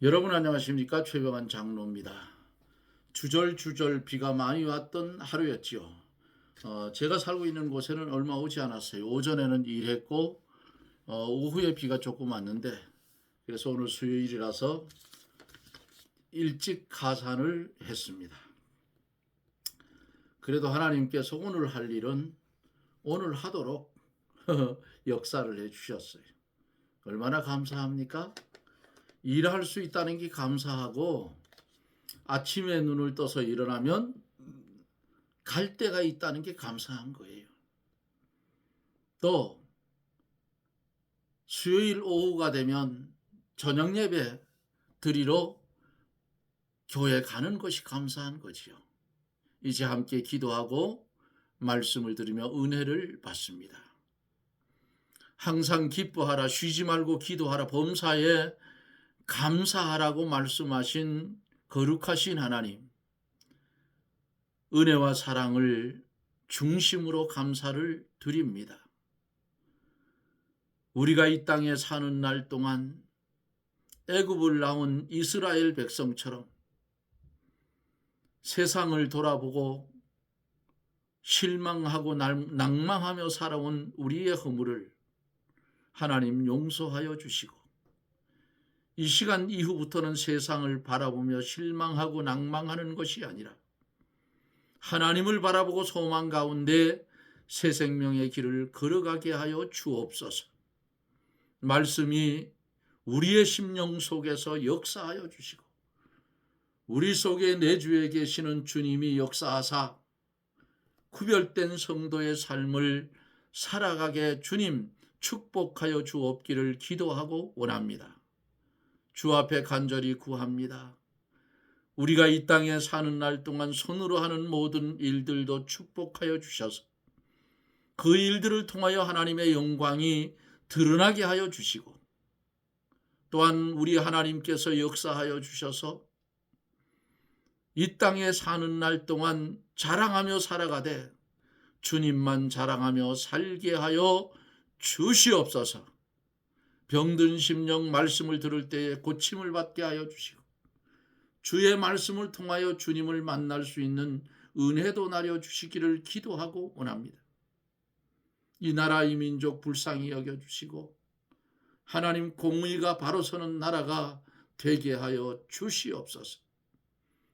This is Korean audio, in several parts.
여러분 안녕하십니까? 최병환 장로입니다. 주절주절 비가 많이 왔던 하루였지요. 제가 살고 있는 곳에는 얼마 오지 않았어요. 오전에는 일했고 오후에 비가 조금 왔는데, 그래서 오늘 수요일이라서 일찍 가산을 했습니다. 그래도 하나님께서 오늘 할 일은 오늘 하도록 역사를 해주셨어요. 얼마나 감사합니까? 일할 수 있다는 게 감사하고, 아침에 눈을 떠서 일어나면 갈 데가 있다는 게 감사한 거예요. 또 수요일 오후가 되면 저녁 예배 드리러 교회 가는 것이 감사한 거지요. 이제 함께 기도하고 말씀을 들으며 은혜를 받습니다. 항상 기뻐하라, 쉬지 말고 기도하라, 범사에 감사하라고 말씀하신 거룩하신 하나님, 은혜와 사랑을 중심으로 감사를 드립니다. 우리가 이 땅에 사는 날 동안 애굽을 나온 이스라엘 백성처럼 세상을 돌아보고 실망하고 낭망하며 살아온 우리의 허물을 하나님 용서하여 주시고, 이 시간 이후부터는 세상을 바라보며 실망하고 낭망하는 것이 아니라 하나님을 바라보고 소망 가운데 새 생명의 길을 걸어가게 하여 주옵소서. 말씀이 우리의 심령 속에서 역사하여 주시고, 우리 속에 내주에 계시는 주님이 역사하사 구별된 성도의 삶을 살아가게 주님 축복하여 주옵기를 기도하고 원합니다. 주 앞에 간절히 구합니다. 우리가 이 땅에 사는 날 동안 손으로 하는 모든 일들도 축복하여 주셔서 그 일들을 통하여 하나님의 영광이 드러나게 하여 주시고, 또한 우리 하나님께서 역사하여 주셔서 이 땅에 사는 날 동안 자랑하며 살아가되 주님만 자랑하며 살게 하여 주시옵소서. 병든 심령 말씀을 들을 때에 고침을 받게 하여 주시고, 주의 말씀을 통하여 주님을 만날 수 있는 은혜도 나려 주시기를 기도하고 원합니다. 이 나라 이 민족 불쌍히 여겨주시고 하나님 공의가 바로 서는 나라가 되게 하여 주시옵소서.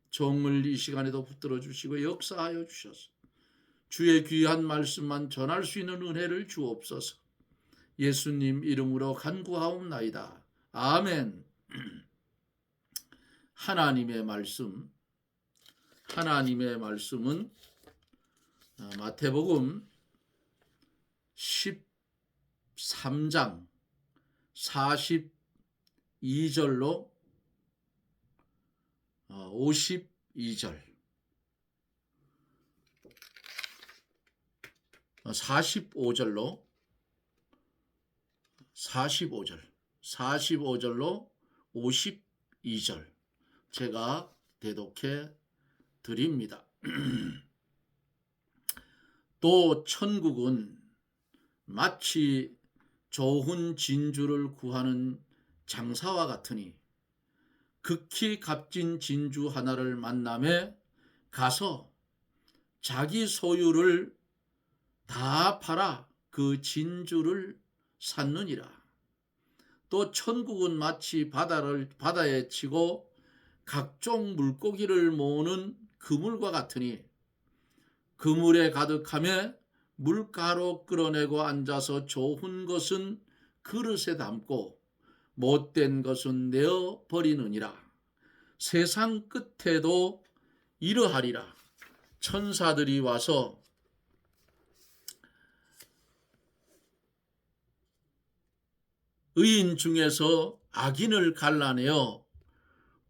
종을 이 시간에도 붙들어 주시고 역사하여 주셔서 주의 귀한 말씀만 전할 수 있는 은혜를 주옵소서. 예수님 이름으로 간구하옵나이다. 아멘. 하나님의 말씀은 마태복음 13장 42절로 52절, 45절로 52절 제가 대독해 드립니다. 또 천국은 마치 좋은 진주를 구하는 장사와 같으니 극히 값진 진주 하나를 만남에 가서 자기 소유를 다 팔아 그 진주를 샀느니라. 또 천국은 마치 바다에 치고 각종 물고기를 모으는 그물과 같으니 그물에 가득하며 물가로 끌어내고 앉아서 좋은 것은 그릇에 담고 못된 것은 내어 버리느니라. 세상 끝에도 이러하리라. 천사들이 와서 의인 중에서 악인을 갈라내어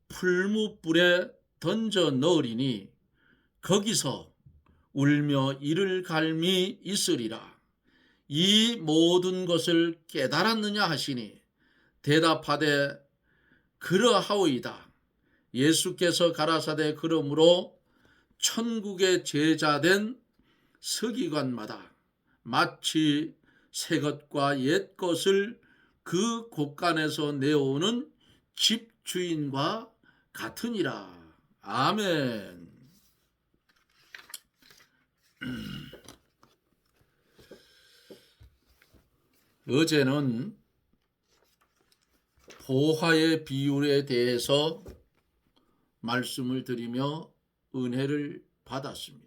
풀무불에 던져 넣으리니 거기서 울며 이를 갈미 있으리라. 이 모든 것을 깨달았느냐 하시니 대답하되 그러하오이다. 예수께서 가라사대 그러므로 천국의 제자된 서기관마다 마치 새 것과 옛 것을 그 곳간에서 내어오는 집 주인과 같으니라. 아멘. 어제는 보화의 비율에 대해서 말씀을 드리며 은혜를 받았습니다.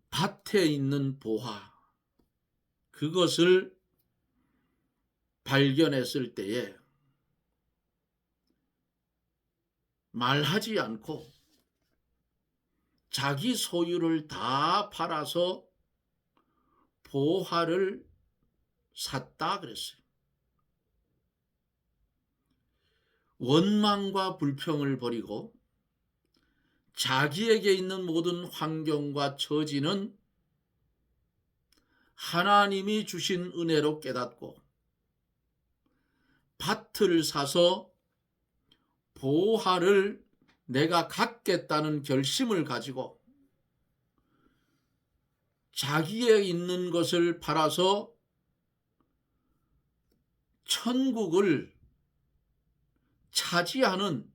밭에 있는 보화, 그것을 발견했을 때에 말하지 않고 자기 소유를 다 팔아서 보화를 샀다 그랬어요. 원망과 불평을 버리고 자기에게 있는 모든 환경과 처지는 하나님이 주신 은혜로 깨닫고 밭을 사서 보화를 내가 갖겠다는 결심을 가지고 자기에 있는 것을 팔아서 천국을 차지하는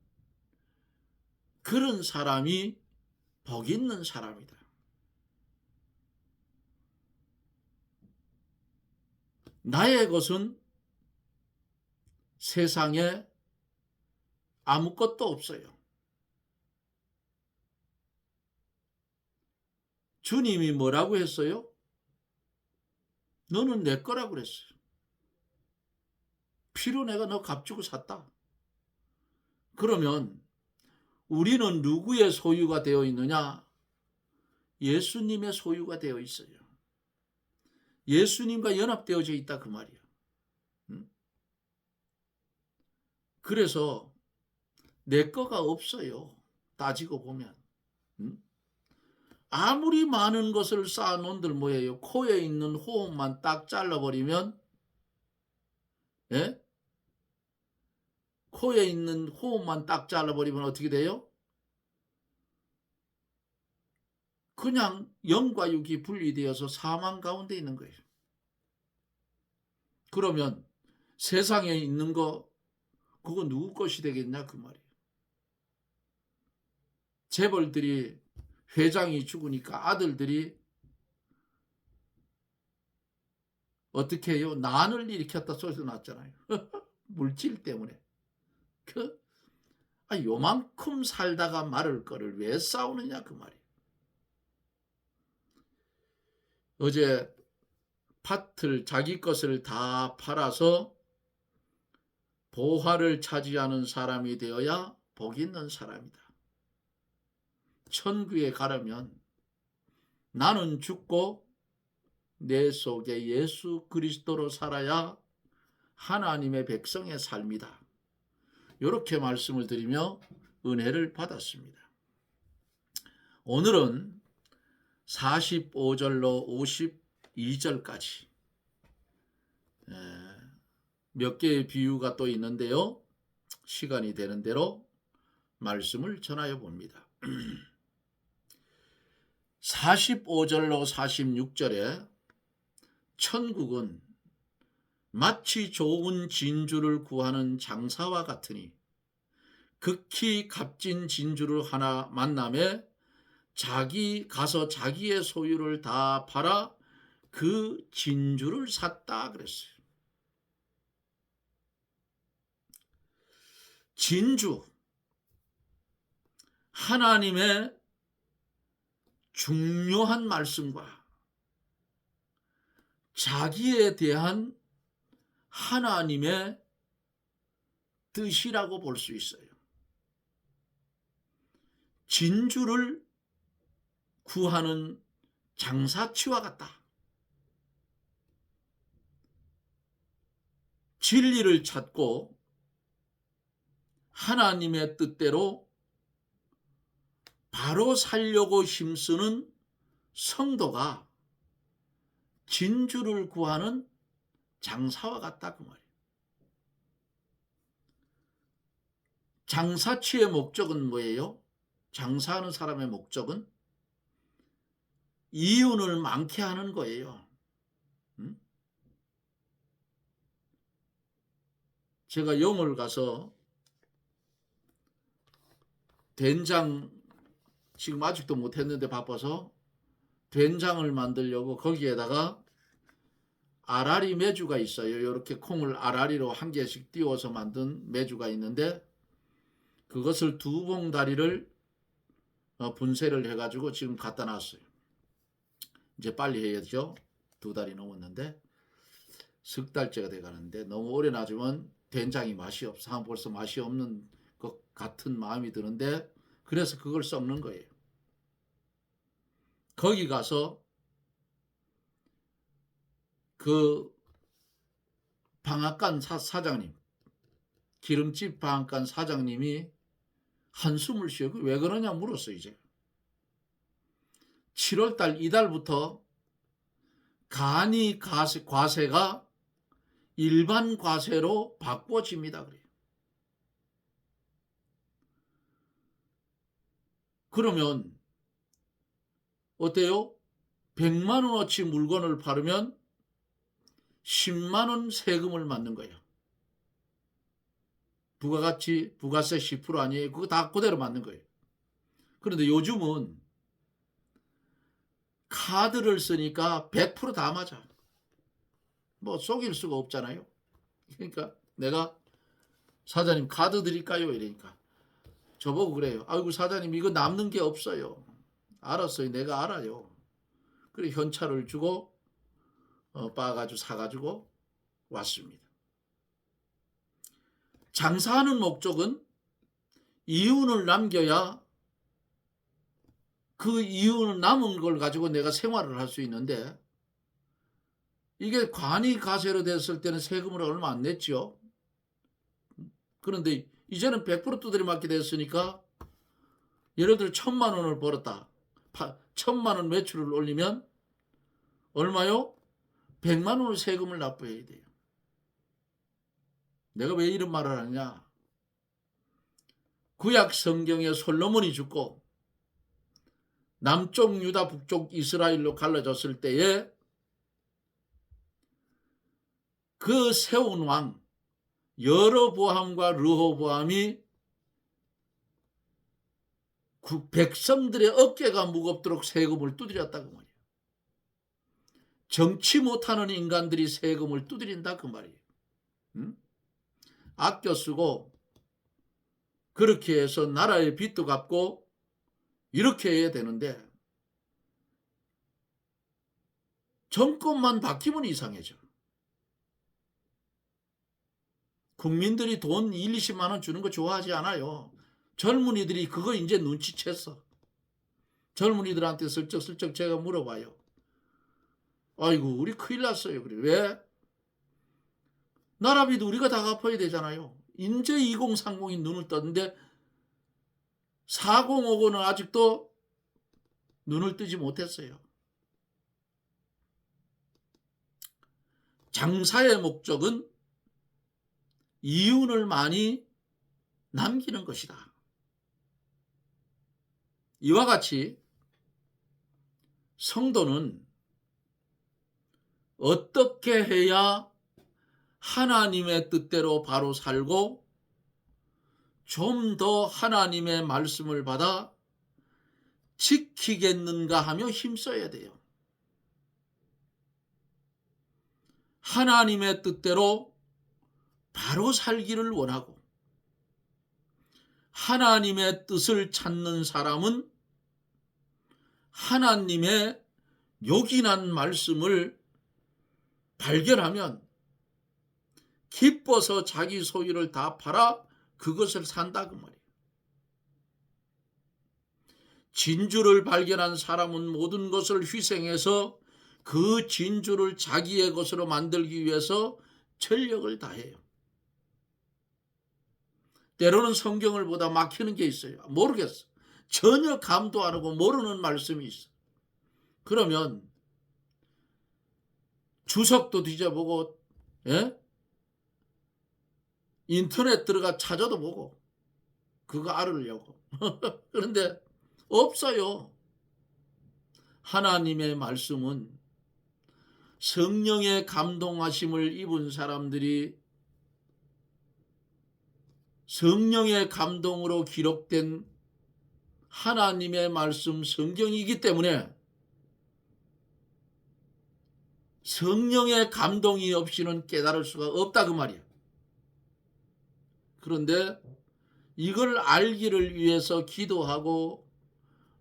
그런 사람이 복 있는 사람이다. 나의 것은 세상에 아무것도 없어요. 주님이 뭐라고 했어요? 너는 내 거라고 그랬어요. 피로 내가 너 값주고 샀다. 그러면 우리는 누구의 소유가 되어 있느냐? 예수님의 소유가 되어 있어요. 예수님과 연합되어져 있다 그 말이야. 그래서 내 거가 없어요. 따지고 보면. 아무리 많은 것을 쌓아놓은들 뭐예요? 코에 있는 호흡만 딱 잘라버리면, 예? 코에 있는 호흡만 딱 잘라버리면 어떻게 돼요? 그냥 영과 육이 분리되어서 사망 가운데 있는 거예요. 그러면 세상에 있는 거 그거 누구 것이 되겠냐 그 말이에요. 재벌들이 회장이 죽으니까 아들들이 어떻게 해요? 난을 일으켰다 소리도 났잖아요. 물질 때문에. 요만큼 살다가 마를 거를 왜 싸우느냐 그 말이에요. 어제 밭을 자기 것을 다 팔아서 보화를 차지하는 사람이 되어야 복 있는 사람이다. 천국에 가려면 나는 죽고 내 속에 예수 그리스도로 살아야 하나님의 백성의 삶이다. 이렇게 말씀을 드리며 은혜를 받았습니다. 오늘은 45절로 52절까지 몇 개의 비유가 또 있는데요. 시간이 되는 대로 말씀을 전하여 봅니다. 45절로 46절에 천국은 마치 좋은 진주를 구하는 장사와 같으니 극히 값진 진주를 하나 만남에 가서 자기의 소유를 다 팔아 그 진주를 샀다 그랬어요. 진주, 하나님의 중요한 말씀과 자기에 대한 하나님의 뜻이라고 볼 수 있어요. 진주를 구하는 장사치와 같다. 진리를 찾고 하나님의 뜻대로 바로 살려고 힘쓰는 성도가 진주를 구하는 장사와 같다 그 말이에요. 장사치의 목적은 뭐예요? 장사하는 사람의 목적은 이윤을 많게 하는 거예요. 제가 영월 가서 된장 지금 아직도 못했는데 바빠서 된장을 만들려고 거기에다가 아라리 메주가 있어요. 이렇게 콩을 아라리로 한 개씩 띄워서 만든 메주가 있는데 그것을 2봉다리를 분쇄를 해가지고 지금 갖다 놨어요. 이제 빨리 해야죠. 2달이 넘었는데 석 달째가 돼가는데 너무 오래 놔주면 된장이 맛이 없어. 벌써 맛이 없는 것 같은 마음이 드는데 그래서 그걸 썩는 거예요. 거기 가서 그 방앗간 사장님, 기름집 방앗간 사장님이 한숨을 쉬고 왜 그러냐 물었어요. 이제 7월달 이달부터 간이 과세가 일반 과세로 바꿔집니다. 그래요. 그러면 어때요? 100만 원어치 물건을 팔으면 10만 원 세금을 맞는 거예요. 부가가치, 부가세 10% 아니에요? 그거 다 그대로 맞는 거예요. 그런데 요즘은 카드를 쓰니까 100% 다 맞아. 뭐 속일 수가 없잖아요. 그러니까 내가 사장님 카드 드릴까요? 이러니까 저보고 그래요. 아이고 사장님 이거 남는 게 없어요. 알았어요. 내가 알아요. 그래 현찰을 주고 빠가지고 사가지고 왔습니다. 장사하는 목적은 이윤을 남겨야 그 이윤을 남은 걸 가지고 내가 생활을 할 수 있는데 이게 관이 가세로 됐을 때는 세금을 얼마 안 냈죠. 그런데 이제는 100% 두드려 맞게 됐으니까 예를 들어 1,000만 원을 벌었다. 1,000만 원 매출을 올리면 얼마요? 100만 원을 세금을 납부해야 돼요. 내가 왜 이런 말을 하느냐? 구약 성경에 솔로몬이 죽고 남쪽 유다 북쪽 이스라엘로 갈라졌을 때에 그 세운 왕 여로보암과 르호보암이 백성들의 어깨가 무겁도록 세금을 두드렸다 그 말이에요. 정치 못하는 인간들이 세금을 두드린다 그 말이에요. 아껴 쓰고 그렇게 해서 나라의 빚도 갚고 이렇게 해야 되는데 정권만 바뀌면 이상해져. 국민들이 돈 1, 20만 원 주는 거 좋아하지 않아요. 젊은이들이 그거 이제 눈치챘어. 젊은이들한테 슬쩍슬쩍 제가 물어봐요. 아이고 우리 큰일 났어요. 그래. 왜? 나라비도 우리가 다 갚아야 되잖아요. 이제 2030이 눈을 떴는데 4050은 아직도 눈을 뜨지 못했어요. 장사의 목적은 이윤을 많이 남기는 것이다. 이와 같이 성도는 어떻게 해야 하나님의 뜻대로 바로 살고 좀 더 하나님의 말씀을 받아 지키겠는가 하며 힘써야 돼요. 하나님의 뜻대로 바로 살기를 원하고 하나님의 뜻을 찾는 사람은 하나님의 요긴한 말씀을 발견하면 기뻐서 자기 소유를 다 팔아 그것을 산다 그 말이에요. 진주를 발견한 사람은 모든 것을 희생해서 그 진주를 자기의 것으로 만들기 위해서 전력을 다해요. 때로는 성경을 보다 막히는 게 있어요. 모르겠어. 전혀 감도 안 하고 모르는 말씀이 있어. 그러면 주석도 뒤져보고 인터넷 들어가 찾아도 보고 그거 알으려고. 그런데 없어요. 하나님의 말씀은 성령의 감동하심을 입은 사람들이 성령의 감동으로 기록된 하나님의 말씀 성경이기 때문에 성령의 감동이 없이는 깨달을 수가 없다 그 말이야. 그런데 이걸 알기를 위해서 기도하고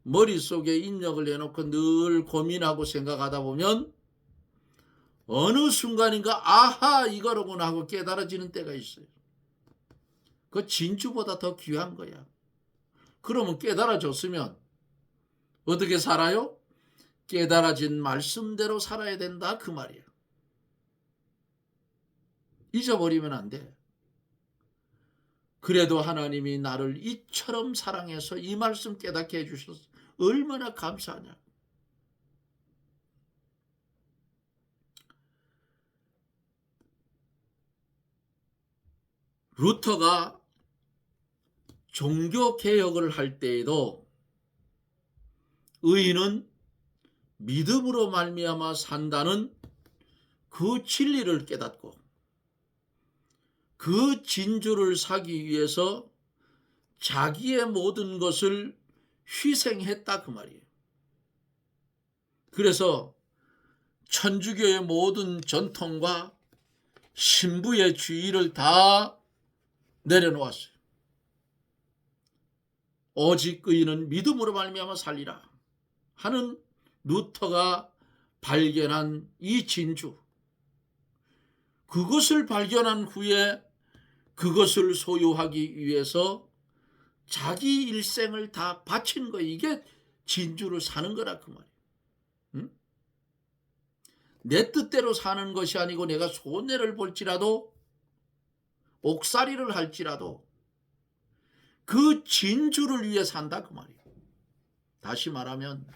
머릿속에 입력을 해놓고 늘 고민하고 생각하다 보면 어느 순간인가 아하 이거로구나 하고 깨달아지는 때가 있어요. 그 진주보다 더 귀한 거야. 그러면 깨달아졌으면 어떻게 살아요? 깨달아진 말씀대로 살아야 된다 그 말이야. 잊어버리면 안 돼. 그래도 하나님이 나를 이처럼 사랑해서 이 말씀 깨닫게 해주셔서 얼마나 감사하냐. 루터가 종교개혁을 할 때에도 의인은 믿음으로 말미암아 산다는 그 진리를 깨닫고 그 진주를 사기 위해서 자기의 모든 것을 희생했다 그 말이에요. 그래서 천주교의 모든 전통과 신부의 주의를 다 내려놓았어요. 오직 의인은 믿음으로 말미암아 살리라 하는 루터가 발견한 이 진주, 그것을 발견한 후에 그것을 소유하기 위해서 자기 일생을 다 바친 거, 이게 진주를 사는 거라 그 말이에요. 응? 내 뜻대로 사는 것이 아니고 내가 손해를 볼지라도 옥살이를 할지라도 그 진주를 위해 산다 그 말이에요. 다시 말하면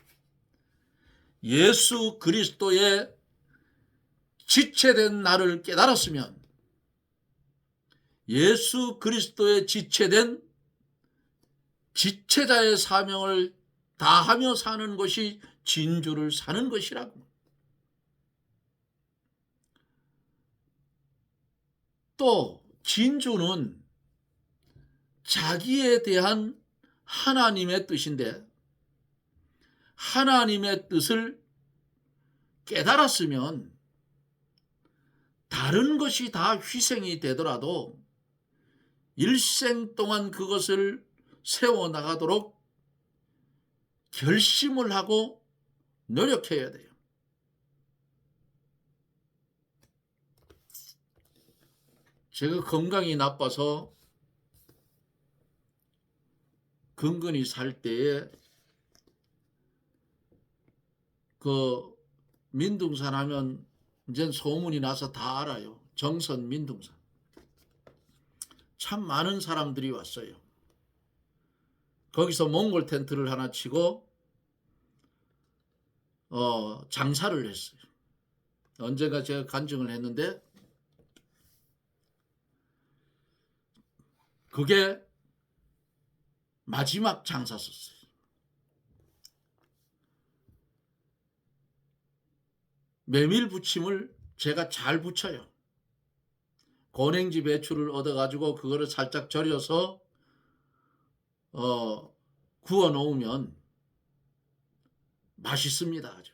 예수 그리스도의 지체된 나를 깨달았으면 예수 그리스도의 지체된 지체자의 사명을 다하며 사는 것이 진주를 사는 것이라고. 또 진주는 자기에 대한 하나님의 뜻인데 하나님의 뜻을 깨달았으면 다른 것이 다 희생이 되더라도 일생 동안 그것을 세워나가도록 결심을 하고 노력해야 돼요. 제가 건강이 나빠서 근근히 살 때에 그 민둥산 하면 이제 소문이 나서 다 알아요. 정선 민둥산. 참 많은 사람들이 왔어요. 거기서 몽골 텐트를 하나 치고 장사를 했어요. 언젠가 제가 간증을 했는데 그게 마지막 장사였어요. 메밀 부침을 제가 잘 부쳐요. 고냉지 배추를 얻어가지고 그거를 살짝 절여서 구워 놓으면 맛있습니다. 아주.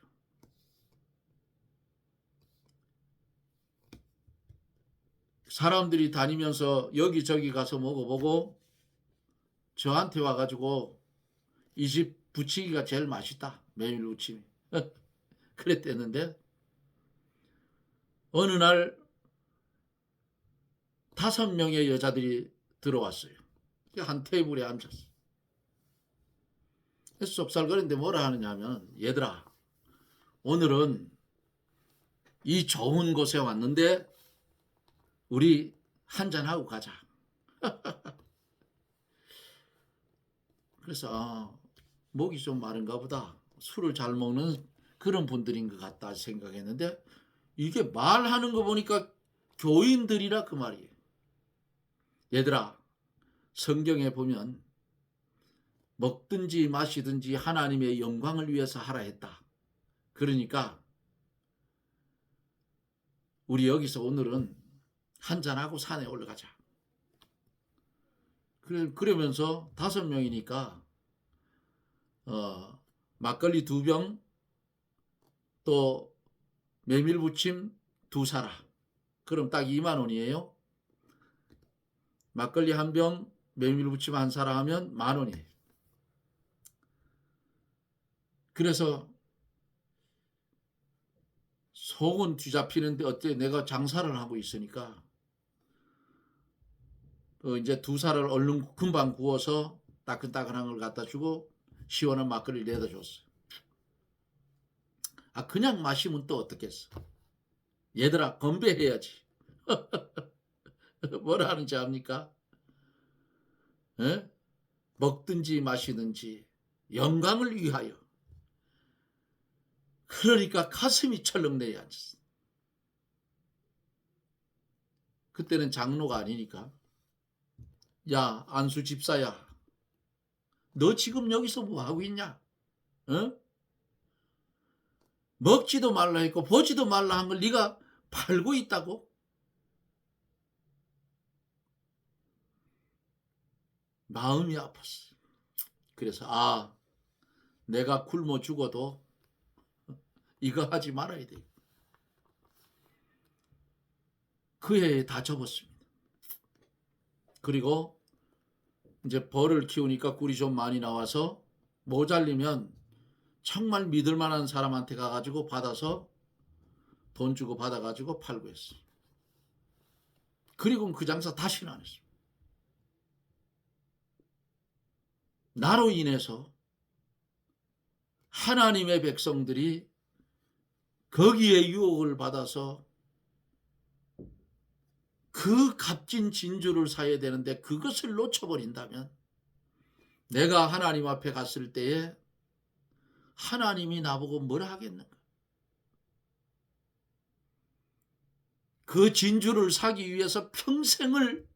사람들이 다니면서 여기저기 가서 먹어보고 저한테 와가지고 이 집 부치기가 제일 맛있다. 메밀 부침이. 그랬댔는데 어느 날 5명의 여자들이 들어왔어요. 한 테이블에 앉았어요. 쏙살거리는데 뭐라 하느냐 하면, 얘들아, 오늘은 이 좋은 곳에 왔는데 우리 한잔하고 가자. 그래서 목이 좀 마른가 보다. 술을 잘 먹는 그런 분들인 것 같다 생각했는데 이게 말하는 거 보니까 교인들이라 그 말이에요. 얘들아, 성경에 보면 먹든지 마시든지 하나님의 영광을 위해서 하라 했다. 그러니까 우리 여기서 오늘은 한잔하고 산에 올라가자. 그러면서 5명이니까 막걸리 2병 또 메밀부침 2사라. 그럼 딱 2만 원이에요. 막걸리 1병 메밀부침 1사라 하면 10,000원이에요. 그래서 속은 뒤잡히는데 어때? 내가 장사를 하고 있으니까 이제 2살을 얼른 금방 구워서 따끈따끈한 걸 갖다 주고 시원한 막걸리를 내다 줬어요. 그냥 마시면 또 어떻겠어? 얘들아, 건배해야지. 뭐라 하는지 압니까? 에? 먹든지 마시든지 영광을 위하여. 그러니까 가슴이 철렁내야 앉았어. 그때는 장로가 아니니까. 야, 안수 집사야, 너 지금 여기서 뭐 하고 있냐? 먹지도 말라 했고 보지도 말라 한 걸 네가 팔고 있다고? 마음이 아팠어. 그래서 내가 굶어 죽어도 이거 하지 말아야 돼. 그 해에 다 접었습니다. 그리고 이제 벌을 키우니까 꿀이 좀 많이 나와서 모자리면 정말 믿을 만한 사람한테 가가지고 받아서 돈 주고 받아가지고 팔고 했어요. 그리고 그 장사 다시는 안 했어요. 나로 인해서 하나님의 백성들이 거기에 유혹을 받아서 그 값진 진주를 사야 되는데 그것을 놓쳐버린다면 내가 하나님 앞에 갔을 때에 하나님이 나보고 뭐라 하겠는가? 그 진주를 사기 위해서 평생을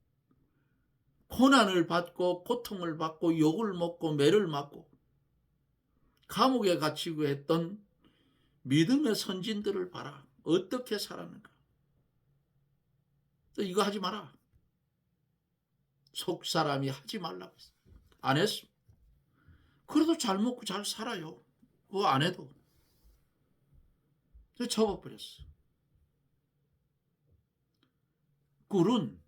고난을 받고 고통을 받고 욕을 먹고 매를 맞고 감옥에 갇히고 했던 믿음의 선진들을 봐라. 어떻게 살았는가? 이거 하지 마라. 속 사람이 하지 말라고 했어. 안 했어. 그래도 잘 먹고 잘 살아요. 그거 안 해도. 접어버렸어. 꿀은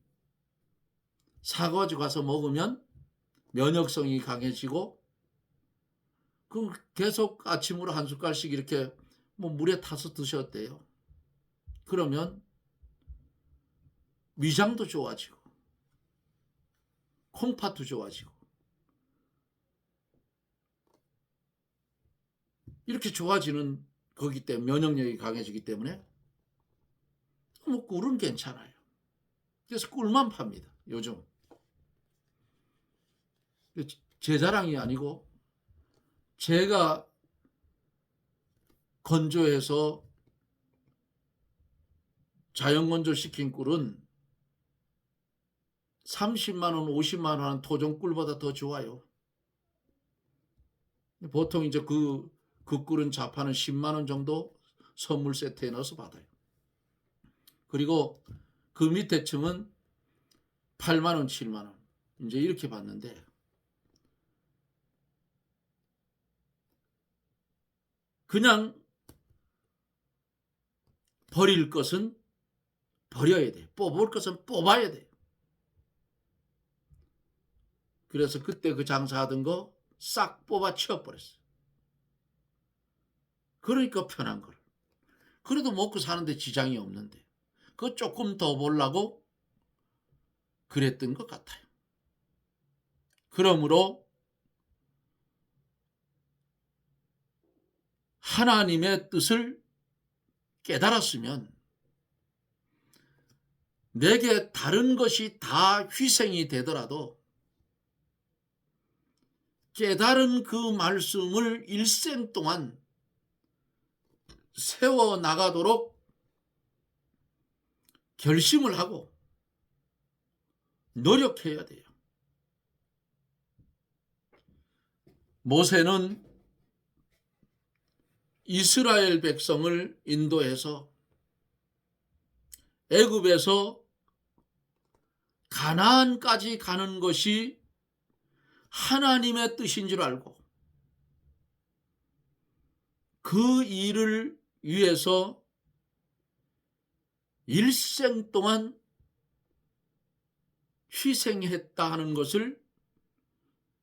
사가지고 가서 먹으면 면역성이 강해지고 그 계속 아침으로 한 숟갈씩 이렇게 물에 타서 드셨대요. 그러면 위장도 좋아지고 콩팥도 좋아지고 이렇게 좋아지는 거기 때문에 면역력이 강해지기 때문에 꿀은 괜찮아요. 그래서 꿀만 팝니다. 요즘. 제 자랑이 아니고 제가 건조해서 자연건조 시킨 꿀은 30만 원, 50만 원 하는 토종 꿀보다 더 좋아요. 보통 이제 그 꿀은 자파는 10만 원 정도 선물 세트에 넣어서 받아요. 그리고 그 밑에 층은 8만 원, 7만 원 이제 이렇게 받는데 그냥 버릴 것은 버려야 돼. 뽑을 것은 뽑아야 돼. 그래서 그때 그 장사하던 거 싹 뽑아 치워버렸어요. 그러니까 편한 걸. 그래도 먹고 사는데 지장이 없는데 그거 조금 더 보려고 그랬던 것 같아요. 그러므로 하나님의 뜻을 깨달았으면 내게 다른 것이 다 희생이 되더라도 깨달은 그 말씀을 일생 동안 세워나가도록 결심을 하고 노력해야 돼요. 모세는 이스라엘 백성을 인도해서 애굽에서 가나안까지 가는 것이 하나님의 뜻인 줄 알고 그 일을 위해서 일생 동안 희생했다 하는 것을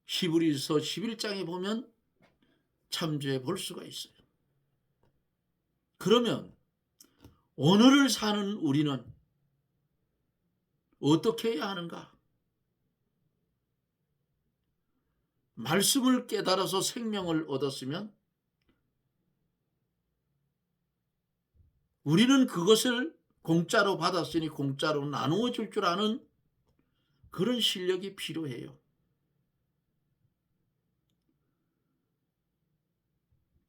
히브리서 11장에 보면 참조해 볼 수가 있어요. 그러면 오늘을 사는 우리는 어떻게 해야 하는가? 말씀을 깨달아서 생명을 얻었으면 우리는 그것을 공짜로 받았으니 공짜로 나누어 줄 줄 아는 그런 실력이 필요해요.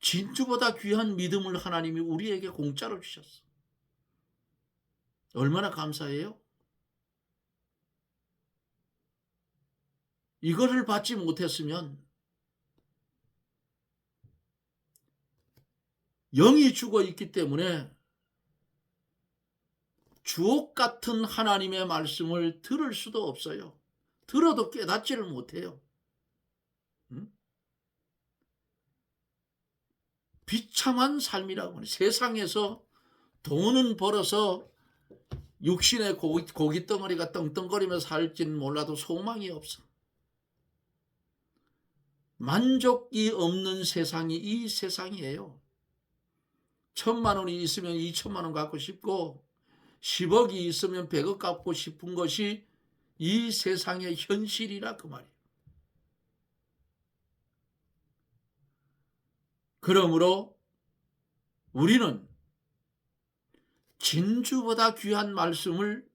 진주보다 귀한 믿음을 하나님이 우리에게 공짜로 주셨어. 얼마나 감사해요? 이거를 받지 못했으면 영이 죽어 있기 때문에 주옥 같은 하나님의 말씀을 들을 수도 없어요. 들어도 깨닫지를 못해요. 비참한 삶이라고 하네. 세상에서 돈은 벌어서 육신의 고깃덩어리가 떵떵거리며 살지는 몰라도 소망이 없어. 만족이 없는 세상이 이 세상이에요. 1,000만 원이 있으면 2,000만 원 갖고 싶고 10억이 있으면 100억 갖고 싶은 것이 이 세상의 현실이라 그 말이에요. 그러므로 우리는 진주보다 귀한 말씀을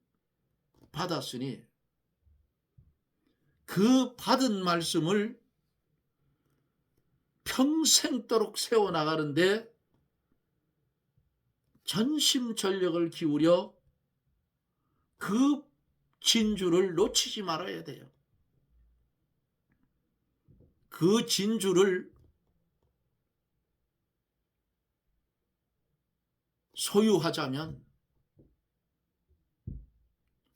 받았으니 그 받은 말씀을 평생도록 세워나가는데 전심전력을 기울여 그 진주를 놓치지 말아야 돼요. 그 진주를 소유하자면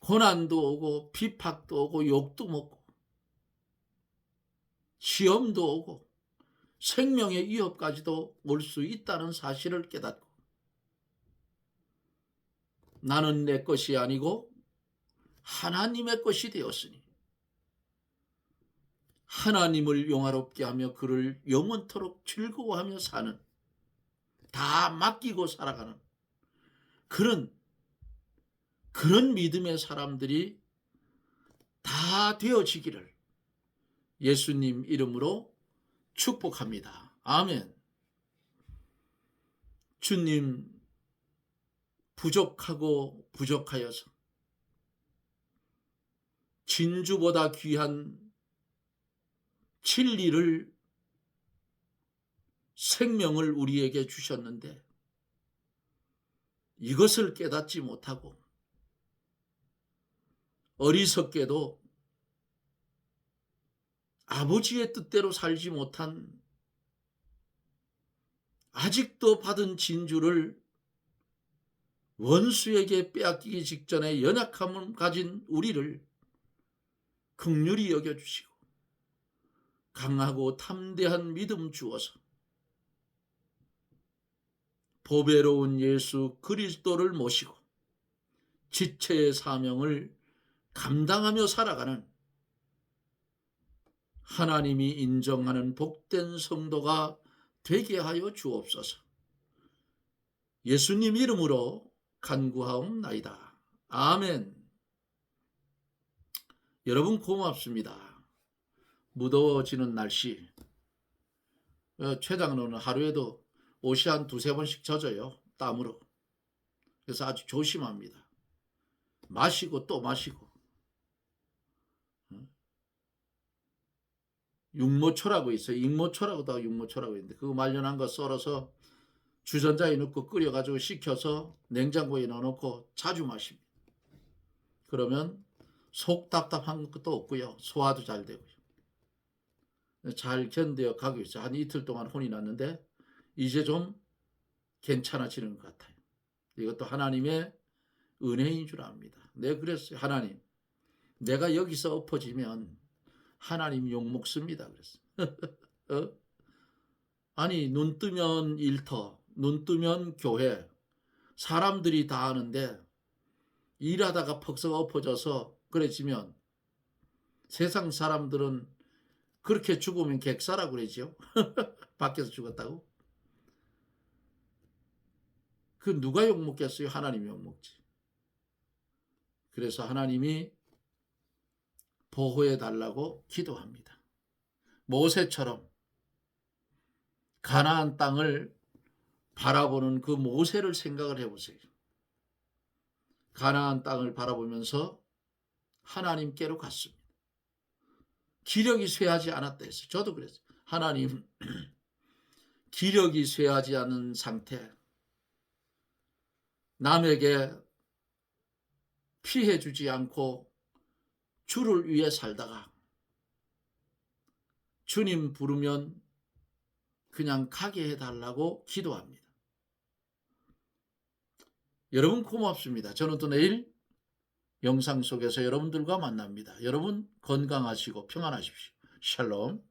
고난도 오고 비박도 오고 욕도 먹고 시험도 오고 생명의 위협까지도 올 수 있다는 사실을 깨닫고 나는 내 것이 아니고 하나님의 것이 되었으니 하나님을 영화롭게 하며 그를 영원토록 즐거워하며 사는, 다 맡기고 살아가는 그런 믿음의 사람들이 다 되어지기를 예수님 이름으로 축복합니다. 아멘. 주님, 부족하고 부족하여서 진주보다 귀한 진리를, 생명을 우리에게 주셨는데 이것을 깨닫지 못하고 어리석게도 아버지의 뜻대로 살지 못한, 아직도 받은 진주를 원수에게 빼앗기기 직전에 연약함을 가진 우리를 긍휼히 여겨주시고 강하고 탐대한 믿음 주어서 보배로운 예수 그리스도를 모시고 지체의 사명을 감당하며 살아가는 하나님이 인정하는 복된 성도가 되게 하여 주옵소서. 예수님 이름으로 간구하옵나이다. 아멘. 여러분 고맙습니다. 무더워지는 날씨, 최장로는 하루에도 옷이 한 2-3번씩 젖어요. 땀으로. 그래서 아주 조심합니다. 마시고 또 마시고. 육모초라고 있어요. 익모초라고도 육모초라고 있는데 그거 말려난 거 썰어서 주전자에 넣고 끓여가지고 식혀서 냉장고에 넣어놓고 자주 마십니다. 그러면 속 답답한 것도 없고요. 소화도 잘 되고요. 잘 견뎌 가고 있어요. 한 이틀 동안 혼이 났는데 이제 좀 괜찮아지는 것 같아요. 이것도 하나님의 은혜인 줄 압니다. 내가 그랬어요. 하나님, 내가 여기서 엎어지면 하나님 욕먹습니다. 그랬어. 어? 아니 눈 뜨면 일터, 눈 뜨면 교회, 사람들이 다 하는데 일하다가 퍽썩 엎어져서 그래지면 세상 사람들은 그렇게 죽으면 객사라고 그러죠. 밖에서 죽었다고. 그 누가 욕먹겠어요? 하나님이 욕먹지. 그래서 하나님이 보호해 달라고 기도합니다. 모세처럼 가나안 땅을 바라보는 그 모세를 생각을 해보세요. 가나안 땅을 바라보면서 하나님께로 갔습니다. 기력이 쇠하지 않았다 했어요. 저도 그랬어요. 하나님, 기력이 쇠하지 않은 상태, 남에게 피해 주지 않고 주를 위해 살다가 주님 부르면 그냥 가게 해달라고 기도합니다. 여러분 고맙습니다. 저는 또 내일 영상 속에서 여러분들과 만납니다. 여러분 건강하시고 평안하십시오. 샬롬.